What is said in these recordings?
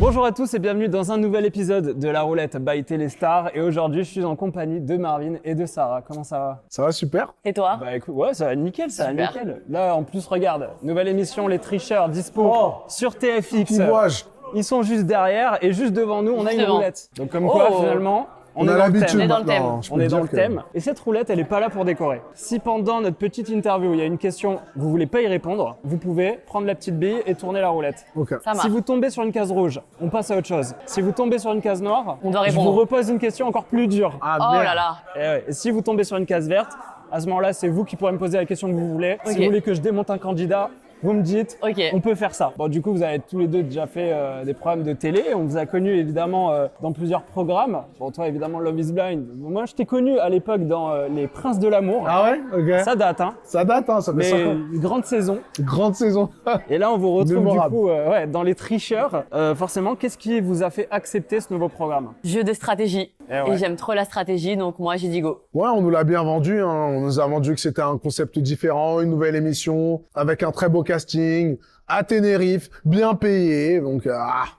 Bonjour à tous et bienvenue dans un nouvel épisode de La Roulette by Téléstar. Et aujourd'hui, je suis en compagnie de Marvin et de Sarah. Comment ça va? Ça va super. Et toi? Bah écoute, ouais, ça va nickel, ça va Super. nickel. Là, en plus, regarde, nouvelle émission, Les Tricheurs, dispo sur TFX. Qui vois-je? Ils sont juste derrière et juste devant nous, on a une Devant. roulette. Donc comme quoi, Oh. finalement, On est a dans le l'habitude thème. On est dans le thème. maintenant, je peux On est te dans dire le que- thème. Et cette roulette, elle est pas là pour décorer. Si pendant notre petite interview, il y a une question, vous voulez pas y répondre, vous pouvez prendre la petite bille et tourner la roulette. Ok. Ça marche. Si vous tombez sur une case rouge, on passe à autre chose. Si vous tombez sur une case noire, On doit je répondre. vous repose une question encore plus dure. Ah, Oh merde. là là. Et ouais. Et si vous tombez sur une case verte, à ce moment-là, c'est vous qui pourrez me poser la question que vous voulez. Si Ok. vous voulez que je démonte un candidat, vous me dites, Ok. on peut faire ça. Bon, du coup, vous avez tous les deux déjà fait des programmes de télé. On vous a connus évidemment dans plusieurs programmes. Bon, toi, évidemment, Love is Blind. Moi, je t'ai connu à l'époque dans Les Princes de l'amour. Ah ouais? Ok. Ça date, hein. Ça date, hein, ça fait Mais 5 ans. une grande saison. Grande saison. Et là, on vous retrouve Mémorable. du coup ouais, dans Les Tricheurs. Forcément, qu'est-ce qui vous a fait accepter ce nouveau programme? Jeu de stratégie. Eh ouais. Et j'aime trop la stratégie, donc moi j'ai dit go. Ouais, on nous l'a bien vendu. Hein. On nous a vendu que c'était un concept différent, une nouvelle émission, avec un très beau casting, à Tenerife, bien payé. Donc,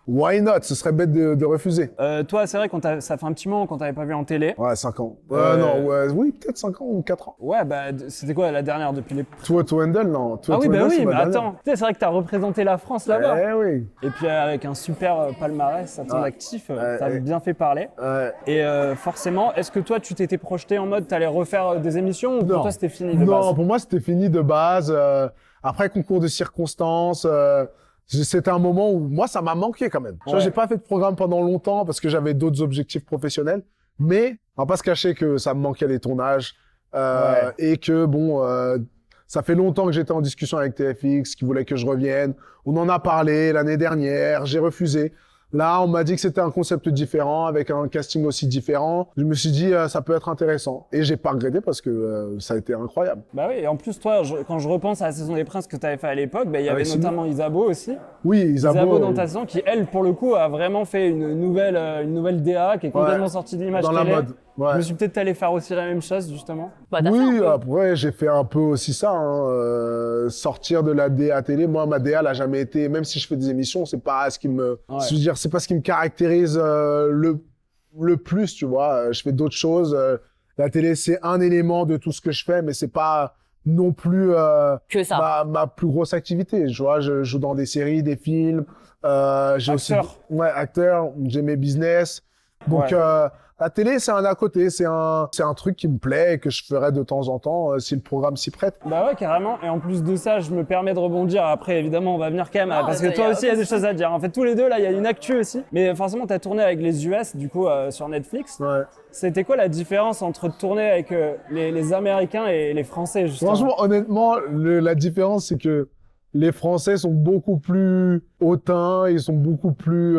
why not? Ce serait bête de refuser. Toi, c'est vrai que ça fait un petit moment qu'on t'avait pas vu en télé. Ouais, 5 ans. Euh, Oui, peut-être 5 ans ou 4 ans. Ouais, bah c'était quoi la dernière depuis les... Toi, to Handle, non. Toi, Ah oui, to bah Handle, oui, c'est ma mais dernière. attends. Tu sais, c'est vrai que t'as représenté la France là-bas. Eh oui. Et puis avec un super palmarès à ton Ouais. actif, Ouais, t'as ouais. bien fait parler. Ouais. Et forcément, est-ce que toi, tu t'étais projeté en mode t'allais refaire des émissions ou pour Non. toi c'était fini de Non, base? pour moi, c'était fini de base. Après concours de circonstances, c'était un moment où moi, ça m'a manqué quand même. Tu vois, Ouais. j'ai pas fait de programme pendant longtemps parce que j'avais d'autres objectifs professionnels. Mais on va pas se cacher que ça me manquait les tournages et que bon, ça fait longtemps que j'étais en discussion avec TFX, qui voulait que je revienne. On en a parlé l'année dernière, j'ai refusé. Là, on m'a dit que c'était un concept différent, avec un casting aussi différent. Je me suis dit, ça peut être intéressant. Et j'ai pas regretté parce que ça a été incroyable. Bah oui, et en plus, toi, quand je repense à la saison des Princes que t'avais fait à l'époque, bah, il y avait Avec Simon. notamment Isabeau aussi. Oui, Isabeau dans ta saison qui, elle, pour le coup, a vraiment fait une nouvelle DA qui est complètement Ouais. sortie de l'image dans la télé. mode. Ouais. Je me suis peut-être allé faire aussi la même chose, justement. Bah t'as fait Oui, un peu. après, j'ai fait un peu aussi ça. Hein, sortir de la DA télé. Moi, ma DA, elle a jamais été, même si je fais des émissions, c'est pas ce qui me, Ouais. je veux dire, c'est pas ce qui me caractérise le plus, tu vois. Je fais d'autres choses. La télé, c'est un élément de tout ce que je fais, mais c'est pas non plus Que ça. ma plus grosse activité. Tu vois, je joue dans des séries, des films. J'ai aussi, Acteur. ouais, acteur. J'ai mes business. Donc, Ouais. la télé, c'est un à côté, c'est un truc qui me plaît et que je ferai de temps en temps si le programme s'y prête. Bah ouais, carrément. Et en plus de ça, je me permets de rebondir. Après, évidemment, on va venir quand même, Ah, parce que bah, toi y a aussi, il y a aucun des choses à dire. En fait, tous les deux, là, il y a une actu aussi. Mais forcément, tu as tourné avec les US, du coup, sur Netflix. Ouais. C'était quoi la différence entre tourner avec les Américains et les Français, justement? Franchement, honnêtement, la différence, c'est que les Français sont beaucoup plus hautains, ils sont beaucoup plus...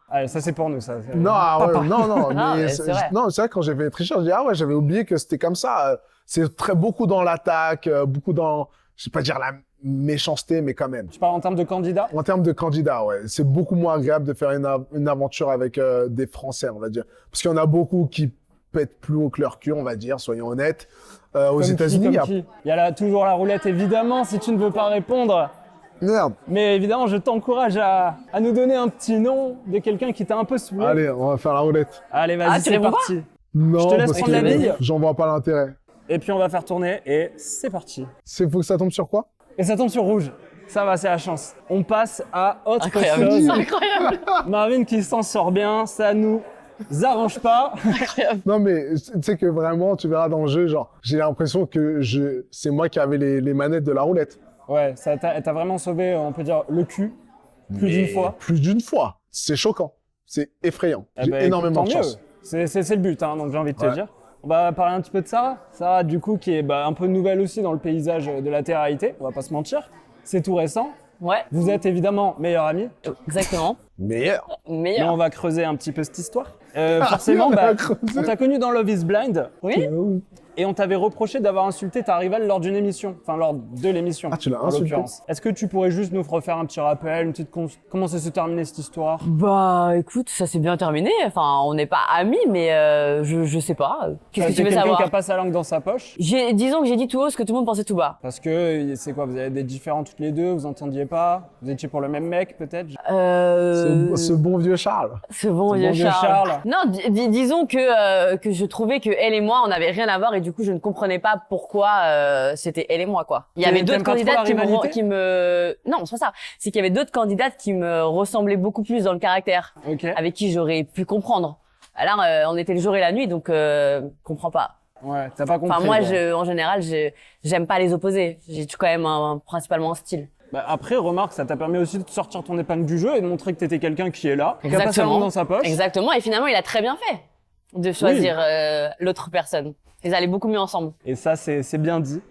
Allez, ça, c'est pour nous, ça. Non, non, Ah, mais mais c'est vrai. non, c'est vrai, quand j'ai fait Tricheur, je dis, ah ouais, j'avais oublié que c'était comme ça. C'est beaucoup dans l'attaque, beaucoup dans, je vais pas dire la méchanceté, mais quand même. Tu parles en termes de candidats? En termes de candidats, ouais, c'est beaucoup moins agréable de faire une aventure avec des Français, on va dire. Parce qu'il y en a beaucoup qui pètent plus haut que leur cul, on va dire, soyons honnêtes. Aux Comme qui, États-Unis, comme il y a... qui il y a là, toujours la roulette, évidemment, si tu ne veux pas répondre. Merde. Mais évidemment, je t'encourage à nous donner un petit nom de quelqu'un qui t'a un peu saoulé. Allez, on va faire la roulette. Allez, vas-y, Ah, tu c'est réponds parti. Non, Je te laisse parce prendre la que bille. j'en vois pas l'intérêt. Et puis, on va faire tourner et c'est parti. Faut que ça tombe sur quoi? Et ça tombe sur rouge. Ça va, c'est la chance. On passe à autre Incroyable. chose. Incroyable. Marvin qui s'en sort bien, ça nous arrange pas. Incroyable. Non, mais tu sais que vraiment, tu verras dans le jeu, genre, j'ai l'impression que c'est moi qui avais les manettes de la roulette. Ouais, elle t'a vraiment sauvé, on peut dire, le cul. Plus d'une fois. Plus d'une fois. C'est choquant. C'est effrayant. Eh J'ai ben, énormément de écoute, tant chance. mieux. C'est le but, hein, donc j'ai envie de te Ouais. dire. On va parler un petit peu de Sarah. Sarah, du coup, qui est un peu nouvelle aussi dans le paysage de la télé-réalité, on va pas se mentir. C'est tout récent. Ouais, Vous êtes évidemment meilleurs amis, exactement. Meilleur. mais Meilleur. on va creuser un petit peu cette histoire. Forcément, on va bah, creuser. on t'a connu dans Love is Blind. Oui. et on t'avait reproché d'avoir insulté ta rivale lors d'une émission, enfin lors de l'émission. Ah, tu l'as en insulté? l'occurrence. Est-ce que tu pourrais juste nous refaire un petit rappel, une petite comment ça s'est terminé cette histoire? Bah, écoute, ça s'est bien terminé. Enfin, on n'est pas amis, mais je sais pas. Qu'est-ce que tu veux quelqu'un savoir? qui a pas sa langue dans sa poche? Disons que j'ai dit tout haut ce que tout le monde pensait tout bas. Parce que c'est quoi, vous avez des différends toutes les deux, vous entendiez pas? Vous étiez pour le même mec peut-être? Ce bon vieux Charles. Ce bon vieux Charles. Non, disons que je trouvais que elle et moi, on n'avait rien à voir et du coup, je ne comprenais pas pourquoi c'était elle et moi, quoi. Il y avait d'autres candidates qui me... Non, c'est pas ça. C'est qu'il y avait d'autres candidates qui me ressemblaient beaucoup plus dans le caractère. Okay. Avec qui j'aurais pu comprendre. Alors, on était le jour et la nuit, donc comprends pas. Ouais, t'as pas compris. Enfin, moi, en général, j'aime pas les opposés. J'ai quand même principalement un style. Bah après, remarque, ça t'a permis aussi de sortir ton épingle du jeu et de montrer que t'étais quelqu'un qui est là, qui a pas sa langue dans sa poche. Exactement, et finalement, il a très bien fait de choisir l'autre personne. Ils allaient beaucoup mieux ensemble. Et ça, c'est bien dit.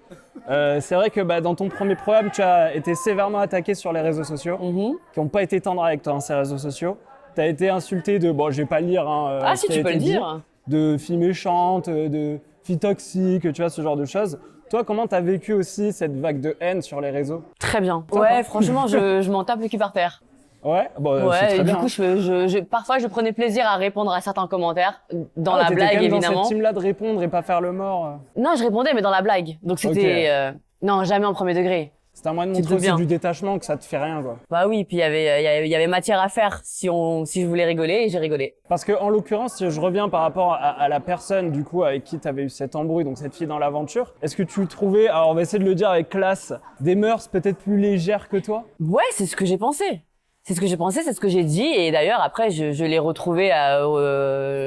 C'est vrai que dans ton premier programme, tu as été sévèrement attaqué sur les réseaux sociaux, qui n'ont pas été tendres avec toi, ces réseaux sociaux. Tu as été insulté de, bon, je vais pas lire. Ah si, tu peux le dire. De filles méchantes, de filles toxiques, tu vois, ce genre de choses. Toi, comment t'as vécu aussi cette vague de haine sur les réseaux? Très bien. Ouais, franchement, je m'en tape le cul par terre. Ouais, bon, c'est très et bien. Du coup, parfois, je prenais plaisir à répondre à certains commentaires, dans la blague, quand même évidemment. dans cette team-là de répondre et pas faire le mort. Non, je répondais, mais dans la blague. Donc c'était, non, jamais en premier degré. C'est un moyen de montrer aussi du détachement, que ça te fait rien, quoi. Bah oui, puis il y avait matière à faire si je voulais rigoler, et j'ai rigolé. Parce que, en l'occurrence, si je reviens par rapport à la personne, du coup, avec qui t'avais eu cette embrouille, donc cette fille dans l'aventure, est-ce que tu trouvais, alors on va essayer de le dire avec classe, des mœurs peut-être plus légères que toi? Ouais, c'est ce que j'ai pensé. C'est ce que j'ai pensé, c'est ce que j'ai dit, et d'ailleurs, après, je l'ai retrouvé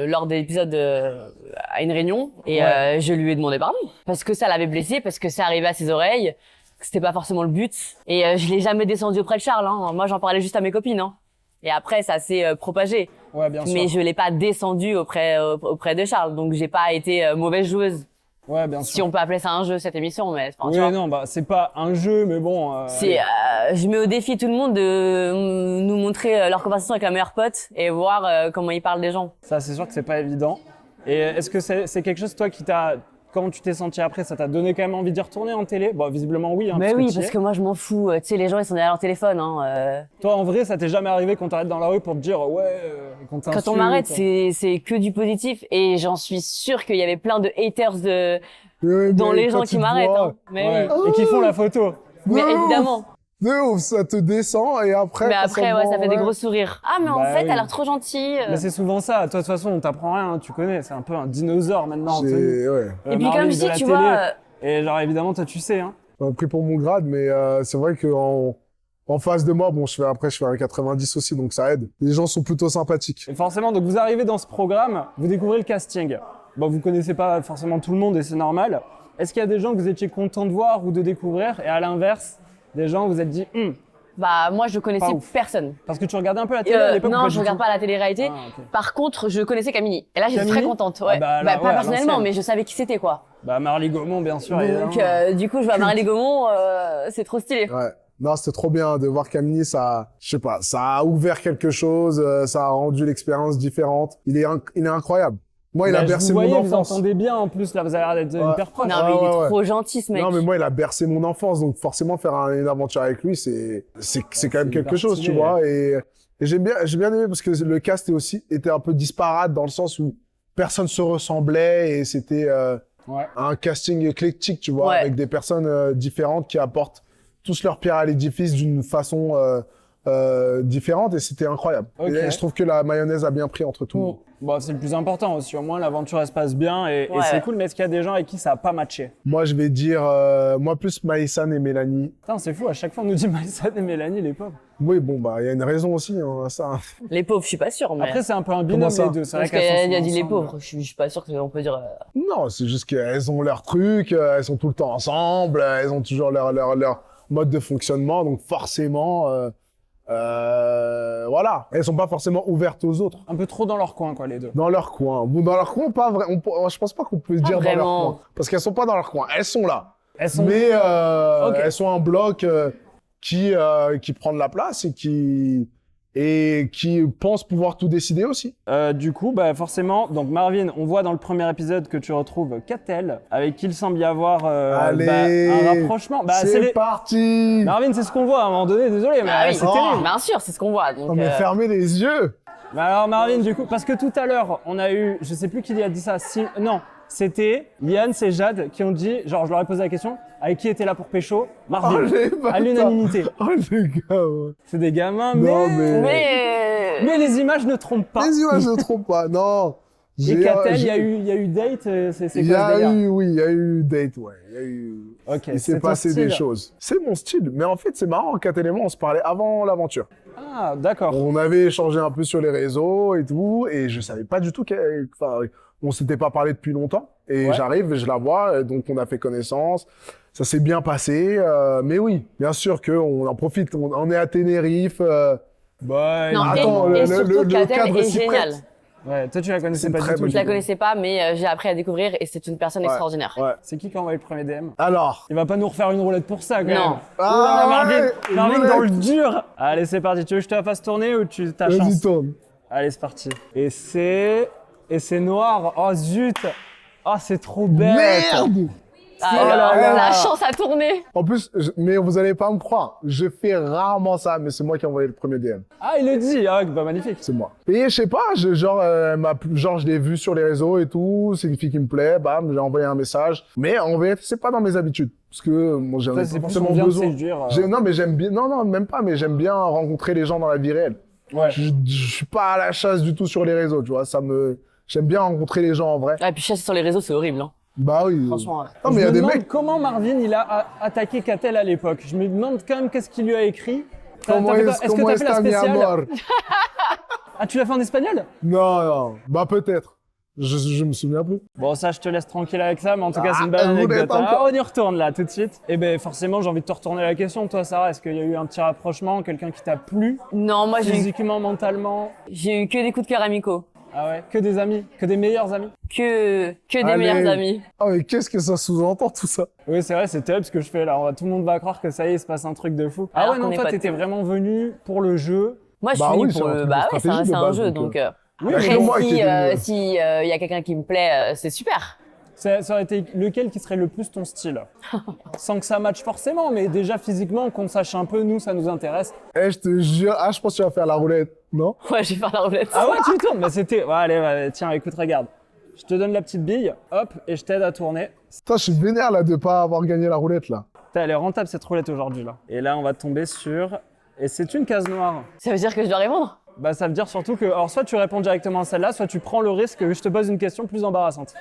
lors des épisodes à une réunion, et je lui ai demandé pardon. Parce que ça l'avait blessé, parce que ça arrivait à ses oreilles. C'était pas forcément le but. Et je l'ai jamais descendu auprès de Charles. Hein. Moi, j'en parlais juste à mes copines. Hein. Et après, ça s'est propagé. Ouais, bien sûr. Mais je l'ai pas descendu auprès de Charles. Donc, j'ai pas été mauvaise joueuse. Ouais, bien sûr. Si on peut appeler ça un jeu, cette émission. Mais oui, non, c'est pas un jeu, mais bon. Je mets au défi tout le monde de nous montrer leur conversation avec la meilleure pote et voir comment ils parlent des gens. Ça, c'est sûr que c'est pas évident. Et est-ce que c'est quelque chose, toi, qui t'a... Comment tu t'es senti après? Ça t'a donné quand même envie d'y retourner en télé? Bon, visiblement oui. Hein, mais oui, parce que moi je m'en fous. Tu sais, les gens ils sont derrière leur téléphone. Hein, Toi, en vrai, ça t'est jamais arrivé qu'on t'arrête dans la rue pour te dire qu'on t'insulte? Quand on m'arrête, c'est que du positif et j'en suis sûre qu'il y avait plein de haters dans les gens qui m'arrêtent. Hein. Mais oui. Et qui font la photo. Mais évidemment. De ouf, ça te descend et après. Mais après, ça fait des gros sourires. Ah, mais en fait, elle a l'air trop gentille. Mais c'est souvent ça. Toi, de toute façon, on t'apprend rien, hein, tu connais. C'est un peu un dinosaure maintenant. Et puis, comme si, tu vois. Et genre, évidemment, toi, tu sais. Hein. On a pris pour mon grade, mais c'est vrai qu'en face de moi, bon, je fais un 90 aussi, donc ça aide. Les gens sont plutôt sympathiques. Et forcément, donc vous arrivez dans ce programme, vous découvrez le casting. Bon, vous connaissez pas forcément tout le monde et c'est normal. Est-ce qu'il y a des gens que vous étiez content de voir ou de découvrir? Et à l'inverse, des gens vous êtes dit, Bah, moi, je connaissais personne. Parce que tu regardais un peu la télé à l'époque? Non, je regarde pas la télé-réalité. Okay. Par contre, je connaissais Camini. Et là, j'étais très contente. Ouais. Pas personnellement, mais je savais qui c'était, quoi. Bah, Marly Gaumont, bien sûr. Donc, du coup, je vois Marly Gaumont, c'est trop stylé. Ouais. Non, c'était trop bien de voir Camini, ça, je sais pas, ça a ouvert quelque chose, ça a rendu l'expérience différente. Il est incroyable. Moi, il a bercé mon enfance. Vous entendez bien en plus, là, vous avez l'air d'être hyper proche. Non, mais il est trop gentil, ce mec. Non, mais moi, il a bercé mon enfance, donc forcément, faire une aventure avec lui, c'est quand même quelque chose, tu vois. Et j'ai bien aimé parce que le cast était un peu disparate dans le sens où personne se ressemblait et c'était un casting éclectique, tu vois, avec des personnes différentes qui apportent tous leur pierre à l'édifice d'une façon différente et c'était incroyable. Et je trouve que la mayonnaise a bien pris entre tout le monde. Bon, c'est le plus important aussi. Au moins, l'aventure, elle se passe bien et c'est cool. Mais est-ce qu'il y a des gens avec qui ça n'a pas matché? Moi, je vais dire, moi plus Maïsan et Mélanie. Putain, c'est fou. À chaque fois, on nous dit Maïsan et Mélanie, les pauvres. Oui, bon, bah, il y a une raison aussi, hein, ça. Les pauvres, je suis pas sûre. Mais... Après, c'est un peu un binôme, les deux. C'est vrai qu'elle a dit les pauvres. Je suis pas sûre qu'on peut dire. Non, c'est juste qu'elles ont leur truc, elles sont tout le temps ensemble, elles ont toujours leur mode de fonctionnement, donc forcément. Voilà, elles sont pas forcément ouvertes aux autres. Un peu trop dans leur coin, quoi, les deux. Dans leur coin. Bon, dans leur coin, pas vrai. Je pense pas qu'on peut dire dans leur coin, parce qu'elles sont pas dans leur coin. Elles sont là. Mais elles sont un bloc qui prend de la place et qui et qui pense pouvoir tout décider aussi. Du coup, bah forcément, donc Marvin, on voit dans le premier épisode que tu retrouves Catel, avec qui il semble y avoir Allez, un rapprochement. Bah, c'est parti. Marvin, c'est ce qu'on voit à un moment donné, désolé, mais Ah oui, c'est terrible. bien sûr, c'est ce qu'on voit. Donc, Non mais fermez les yeux. Bah alors Marvin, du coup, parce que tout à l'heure, on a eu, je sais plus qui a dit ça, non, c'était Yann et Jade qui ont dit, genre je leur ai posé la question, avec qui était là pour pécho? Marvin, les bâtards. à l'unanimité. Oh les gars, ouais. C'est des gamins, Non, mais les images ne trompent pas. Les images ne trompent pas, non. Et Catel, il y a eu date, c'est quoi ce délire? Oui, il y a eu date, ouais. Il y a eu... Ok, il c'est s'est ton passé style. des choses. C'est mon style. Mais en fait, c'est marrant, Catel et moi, on se parlait avant l'aventure. Ah, d'accord. On avait échangé un peu sur les réseaux et tout, et je savais pas du tout on s'était pas parlé depuis longtemps. Et Ouais. j'arrive, et je la vois, et donc on a fait connaissance. Ça s'est bien passé, mais oui, bien sûr qu'on en profite. On est à Tenerife. Bah, Non, attends, et le surtout, Catel cadre est s'y génial. prête. ouais, toi tu la connaissais C'est pas très du tout. Je la connaissais pas, mais j'ai appris à découvrir et c'est une personne extraordinaire. Ouais. C'est qui qui a envoyé le premier DM? Alors. Il va pas nous refaire une roulette pour ça, quand même. Non. Ah, Marvin, ouais, Marvin roulette. dans le dur. Allez, c'est parti. Tu veux que je te la fasse tourner ou tu t'as Vas-y, chance? tourne. Allez, c'est parti. Et c'est noir. Oh zut. Oh, c'est trop bête. Merde! Ah, Oh là là. la chance à tourner. En plus, mais vous allez pas me croire, je fais rarement ça, mais c'est moi qui ai envoyé le premier DM. Ah, il le dit. Ah, bah magnifique. C'est moi. Et je sais pas, je l'ai vu sur les réseaux et tout, c'est une fille qui me plaît, bam, j'ai envoyé un message. Mais en vérité, c'est pas dans mes habitudes. Parce que moi, j'en Ça, ai c'est pas plus forcément qu'on vient de besoin. séduire. Non, mais j'aime bien, non, même pas, mais j'aime bien rencontrer les gens dans la vie réelle. Ouais. Je suis pas à la chasse du tout sur les réseaux, tu vois, j'aime bien rencontrer les gens en vrai. Ah, et puis chasser sur les réseaux, c'est horrible. Hein. Bah oui. Franchement. Non, mais il y Je a me des demande mecs. comment Marvin il a attaqué Catel à l'époque. Je me demande quand même qu'est-ce qu'il lui a écrit. Comment Est-ce que t'as fait la mi spéciale? amor? Ah, tu l'as fait en espagnol? Non. Bah peut-être. Je me souviens plus. Bon, ça, je te laisse tranquille avec ça, mais en tout cas, Ah, c'est une bonne vous anecdote. l'êtes Ah, encore. on y retourne là, tout de suite. Et ben, forcément, j'ai envie de te retourner la question. Toi, Sarah, est-ce qu'il y a eu un petit rapprochement, quelqu'un qui t'a plu, Non, moi physiquement, mentalement? j'ai eu que des coups de cœur amicaux. Ah ouais? Que des amis? Que des meilleurs amis? Que des Allez. meilleurs amis. Ah mais qu'est-ce que ça sous-entend tout ça? Oui, c'est vrai, c'est top ce que je fais là. Tout le monde va croire que ça y est, il se passe un truc de fou. Ah Alors ouais, qu'on non, est toi, pas t'étais tout. vraiment venu pour le jeu. Moi, je Bah suis venue oui, pour c'est un le. truc de Bah ouais, stratégie de c'est un base, jeu, donc, donc. Oui, Après, mais moi qui si étais venu. si, y a quelqu'un qui me plaît, c'est super. ça aurait été lequel qui serait le plus ton style? Sans que ça matche forcément, mais déjà physiquement, qu'on sache un peu, nous, ça nous intéresse. Eh, je te jure, je pense que tu vas faire la roulette, non? Ouais, je vais faire la roulette. Ah ouais, tu tournes? Bah c'était... Ouais, allez, tiens, écoute, regarde. Je te donne la petite bille, hop, et je t'aide à tourner. Putain, je suis vénère là de pas avoir gagné la roulette là. Putain, elle est rentable cette roulette aujourd'hui là. Et là, on va tomber sur... Et c'est une case noire. Ça veut dire que je dois répondre? Bah ça veut dire surtout que... Alors soit tu réponds directement à celle-là, soit tu prends le risque que je te pose une question plus embarrassante.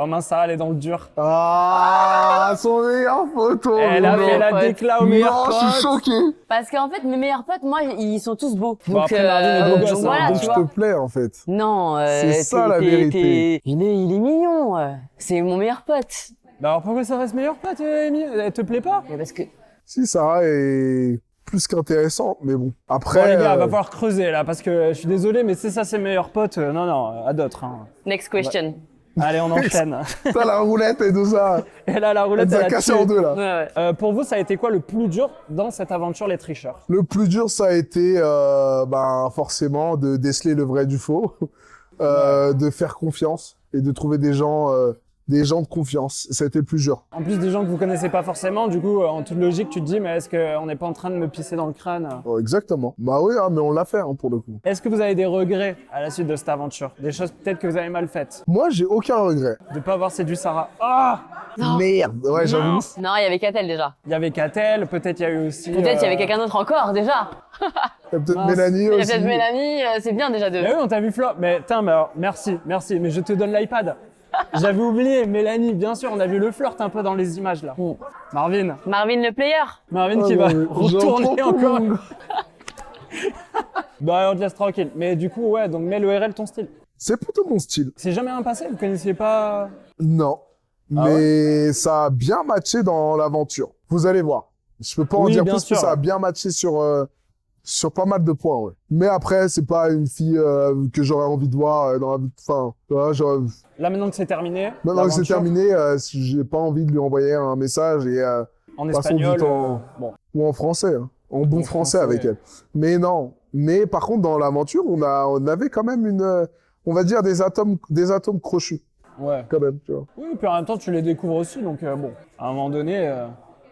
Oh mince, Sarah, elle est dans le dur. Ah, son meilleure photo. Elle a non. fait la pote. décla au meilleur Non, je suis pote. choqué. Parce qu'en fait, mes meilleurs potes, moi, ils sont tous beaux. Bon, après, Marvin est beau donc gosse, hein, voilà, Donc tu je vois. te plais en fait. Non, C'est ça, la vérité. Il est mignon. C'est mon meilleur pote. Bah alors pourquoi ça reste meilleur pote, Amy? Elle te plaît pas? Mais parce que Si, Sarah est plus qu'intéressante, mais bon. Bon Après, les gars, va falloir creuser là, parce que je suis désolé, mais c'est ça ses meilleurs potes. Non, à d'autres. Hein. next question. Allez, on enchaîne. t'as la roulette et tout ça. Et là, la Elle roulette, t'a elle a cassé tué. en deux là. Ouais, ouais. Pour vous, ça a été quoi le plus dur dans cette aventure, les tricheurs? Le plus dur, ça a été forcément de déceler le vrai du faux, de faire confiance et de trouver des gens de confiance. Ça a été le plus dur. En plus des gens que vous connaissez pas forcément, du coup, en toute logique, tu te dis, mais est-ce qu'on n'est pas en train de me pisser dans le crâne? Oh, exactement. Bah oui, mais on l'a fait pour le coup. Est-ce que vous avez des regrets à la suite de cette aventure? Des choses peut-être que vous avez mal faites? Moi, j'ai aucun regret. De pas avoir séduit Sarah? Ah! Non. Merde. Ouais, j'avoue. Non, il y avait Catel déjà. Il y avait Catel, peut-être il y a eu aussi... Peut-être il y avait quelqu'un d'autre encore déjà. Il y a peut-être Mince. Mélanie Il y a aussi. peut-être Mélanie, c'est bien déjà deux. Mais oui, on t'a vu Flo. Mais tiens, mais alors, merci, mais je te donne l'iPad. J'avais oublié, Mélanie, bien sûr, on a vu le flirt un peu dans les images là. Mm. Marvin Marvin le player. Marvin Oh, qui va non, mais retourner j'entends tout. encore. Bah, on te laisse tranquille. Mais du coup, ouais, donc mets l'ORL ton style. C'est plutôt mon style. C'est jamais un passé, vous connaissiez pas... Non. Ah Mais ça a bien matché dans l'aventure. Vous allez voir. Je peux pas en Oui, dire bien plus, sûr. mais ça a bien matché sur pas mal de points, ouais. Mais après, c'est pas une fille que j'aurais envie de voir dans la vie. Enfin, voilà, Là, maintenant que c'est terminé, maintenant que c'est l'aventure, terminé, j'ai pas envie de lui envoyer un message et en passons du espagnol, temps. bon. Ou en français. Hein. en bon français avec elle. Mais non. Mais par contre, dans l'aventure, on avait quand même on va dire des atomes crochus. Ouais. Quand même, tu vois. Oui, puis en même temps, tu les découvres aussi, donc bon, à un moment donné,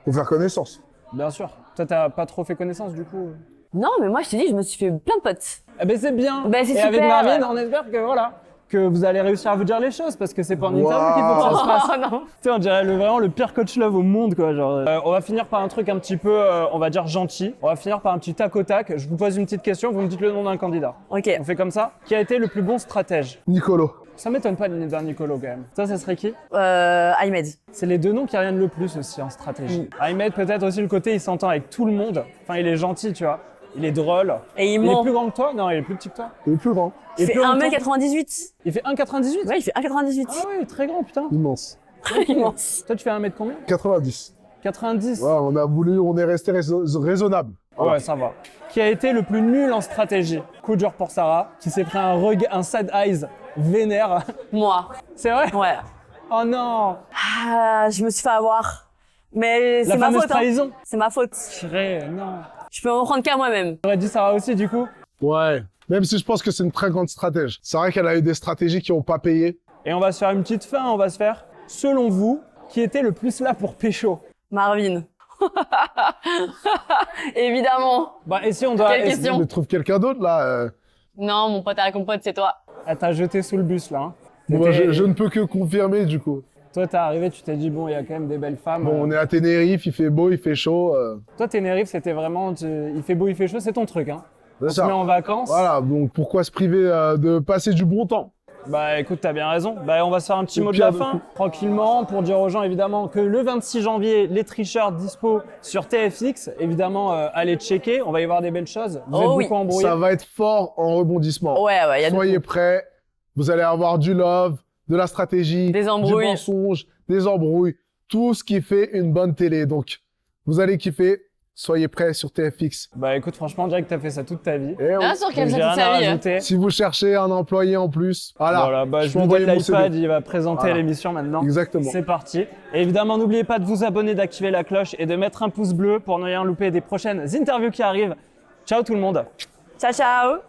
Pour faire connaissance. bien sûr. Toi, t'as pas trop fait connaissance du coup. Non, mais moi, je t'ai dit, je me suis fait plein de potes. Eh ben c'est bien. Ben, c'est Et avec super. Marvin, on espère que voilà, que vous allez réussir à vous dire les choses, parce que c'est pas en interview qu'il faut que ça se passe. Oh non. Tu sais, on dirait vraiment le pire coach love au monde, quoi. Genre, on va finir par un truc un petit peu, on va dire gentil. On va finir par un petit tac au tac. Je vous pose une petite question, vous me dites le nom d'un candidat. Ok. On fait comme ça. Qui a été le plus bon stratège? Nicolo. Ça m'étonne pas d'un Nicolo quand même. Ça serait qui? Ahmed. C'est les deux noms qui reviennent le plus aussi en stratégie. Ahmed, peut-être aussi le côté, il s'entend avec tout le monde. Enfin, il est gentil, tu vois. Il est drôle. Et il Il est ment. plus grand que toi? Non, il est plus petit que toi. Il est plus grand. Il fait plus grand que toi 1m98. Il fait 1,98? Ouais, il fait 1m98. Ah oui, très grand, putain. Immense. Immense. Toi, tu fais 1 mètre combien? 90. 90? Ouais, on est resté raisonnable. Voilà. Ouais, ça va. Qui a été le plus nul en stratégie? Coup dur pour Sarah, qui s'est pris un side eyes vénère. Moi. C'est vrai? Ouais. Oh non! Ah, je me suis fait avoir. Mais La c'est ma fameuse faute. Hein. trahison. C'est ma faute. Purée, non. Je peux m'en prendre qu'à moi-même. J'aurais dit Sarah aussi, du coup. Ouais. Même si je pense que c'est une très grande stratège. C'est vrai qu'elle a eu des stratégies qui n'ont pas payé. Et on va se faire une petite fin, on va se faire, selon vous, qui était le plus là pour pécho? Marvin. Évidemment. Bah, et si on doit... Quelle et si- question? Je trouve quelqu'un d'autre, là. Non, mon pote à la compote, c'est toi. Elle t'a jeté sous le bus, là. Hein. Moi, T'étais- je ne peux que confirmer, du coup. Toi, t'es arrivé, tu t'es dit, bon, il y a quand même des belles femmes. Bon, on est à Tenerife, il fait beau, il fait chaud. Toi, Tenerife, c'était vraiment... Il fait beau, il fait chaud, c'est ton truc, hein. C'est On se ça. met en vacances. Voilà, donc pourquoi se priver de passer du bon temps? Bah écoute, t'as bien raison. Bah on va se faire un petit Le mot de pire la de fin, tout. tranquillement, pour dire aux gens évidemment que le 26 janvier, les tricheurs dispo sur TFX. Évidemment, allez checker, on va y voir des belles choses. Vous êtes Oh oui. beaucoup embrouillés. Ça va être fort en rebondissement. Ouais, il y a Soyez prêts, vous allez avoir du love, de la stratégie, Des embrouilles. du mensonge, des embrouilles, tout ce qui fait une bonne télé. Donc, vous allez kiffer, soyez prêts sur TFX. Bah écoute, franchement, on dirait que t'as fait ça toute ta vie. Et oui, Bien sûr qu'elle Donc, fait j'ai toute rien à sa vie. hein. rajouter. si vous cherchez un employé en plus, voilà, Bah, je peux lui envoyer donne mon CV. l'iPad, il va présenter Voilà. l'émission maintenant. Exactement. C'est parti. Et évidemment, n'oubliez pas de vous abonner, d'activer la cloche et de mettre un pouce bleu pour ne rien louper des prochaines interviews qui arrivent. Ciao tout le monde. Ciao, ciao.